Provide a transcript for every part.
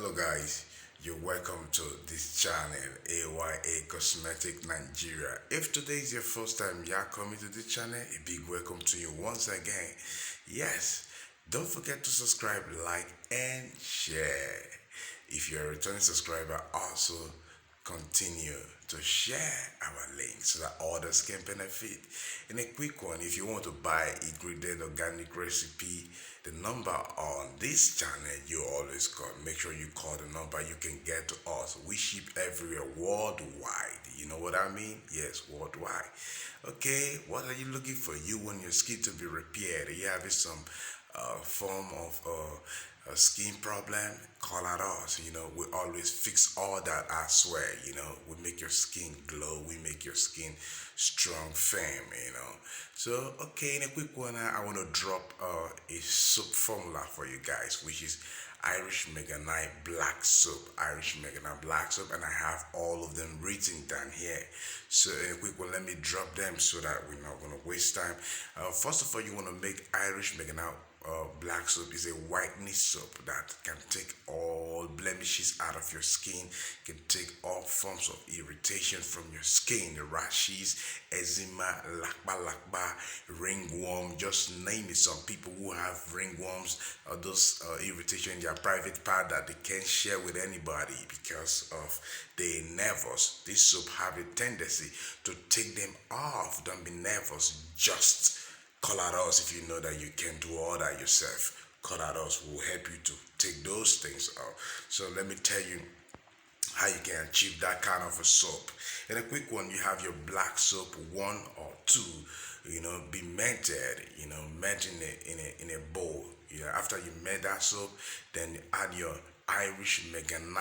Hello guys, you're welcome to this channel AYA Cosmetic Nigeria. If today is your first time you are coming to this channel, a big welcome to you once again. Yes, don't forget to subscribe, like and share. If you're a returning subscriber, also continue to share our link so that others can benefit. And a quick one, if you want to buy ingredient organic recipe, the number on this channel you always call. Make sure you call the number, you can get to us. We ship everywhere worldwide. You know what I mean? Yes, worldwide. Okay, what are you looking for? You want your skin to be repaired? Are you having some form of a skin problem? Call out us. We always fix all that. I swear. We make your skin glow. We make your skin strong, firm. So okay, in a quick one, I want to drop a soap formula for you guys, which is Irish MEGA9 black soap. Irish MEGA9 black soap, and I have all of them written down here. So in a quick one, let me drop them so that we're not gonna waste time. First of all, you want to make Irish MEGA9 black soap is a whitening soap that can take all blemishes out of your skin, can take all forms of irritation from your skin, the rashes, eczema, lakba, ringworm, just name it. Some people who have ringworms or those irritation in their private part that they can't share with anybody because of their nervous. This soap have a tendency to take them off. Don't be nervous, just call out us if you know that you can do all that yourself. Call out us, will help you to take those things out. So let me tell you how you can achieve that kind of a soap. In a quick one, you have your black soap, one or two, be melted, melt in a bowl. After you melt that soap, then you add your Irish MEGA9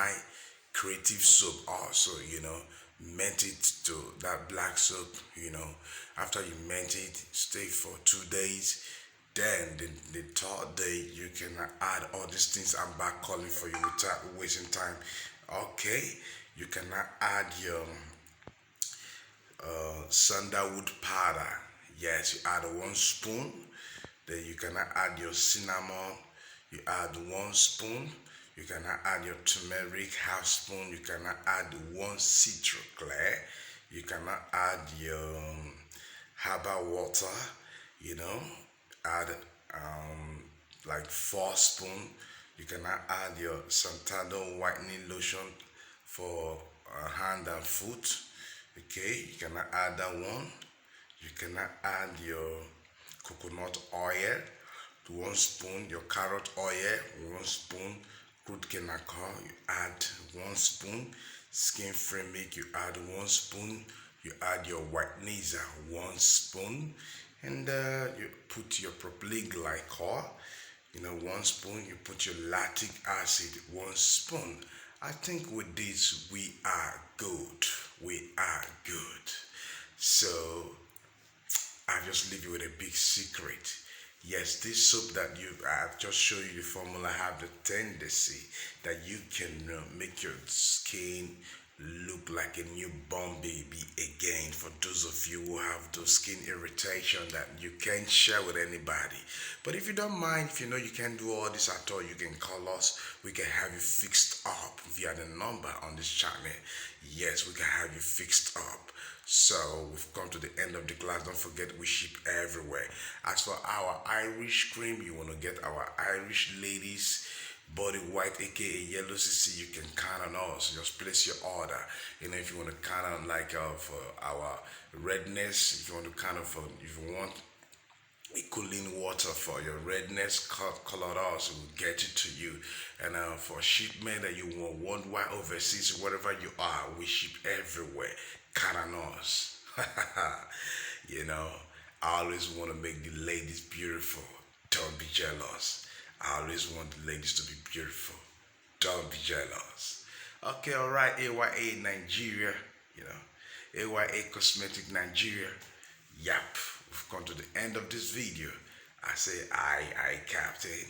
creative soap also, melt it to that black soap. After you melt it, stay for 2 days. Then the third day you can add all these things. I'm back calling for you without wasting time. Okay, you can add your sandalwood powder. Yes, you add 1 spoon. Then you can add your cinnamon. You add 1 spoon. You can add your turmeric, half spoon. You can add 1 citron. You can add your herbal water. Add like 4 spoon. You can add your Santado whitening lotion for hand and foot. Okay, you can add that one. You can add your coconut oil to 1 spoon, your carrot oil 1 spoon, crude kenaka you add 1 spoon, skin free milk you add 1 spoon, you add your whitening 1 spoon, and you put your propylene glycol 1 spoon. You put your lactic acid 1 spoon. I think with this we are good. We are good. So I just leave you with a big secret. Yes, this soap that I've just showed you the formula have the tendency that you can make your skin look like a newborn baby again. For those of you who have those skin irritation that you can't share with anybody. But if you don't mind, if you know you can't do all this at all, you can call us. We can have you fixed up via the number on this channel. Yes, we can have you fixed up. So we've come to the end of the class. Don't forget we ship everywhere. As for our Irish cream, you want to get our Irish ladies body white, aka yellow Sisi, you can count on us. Just place your order. If you want to count on like for our redness, if you want to if you want a cooling water for your redness, call on us. We'll get it to you. And for shipment that you want worldwide, overseas, wherever you are, we ship everywhere. Count on us. I always want to make the ladies beautiful. Don't be jealous. I always want the ladies to be beautiful. Don't be jealous. Okay, alright, AYA Nigeria, AYA Cosmetic Nigeria. Yep, we've come to the end of this video. I say, I, Captain.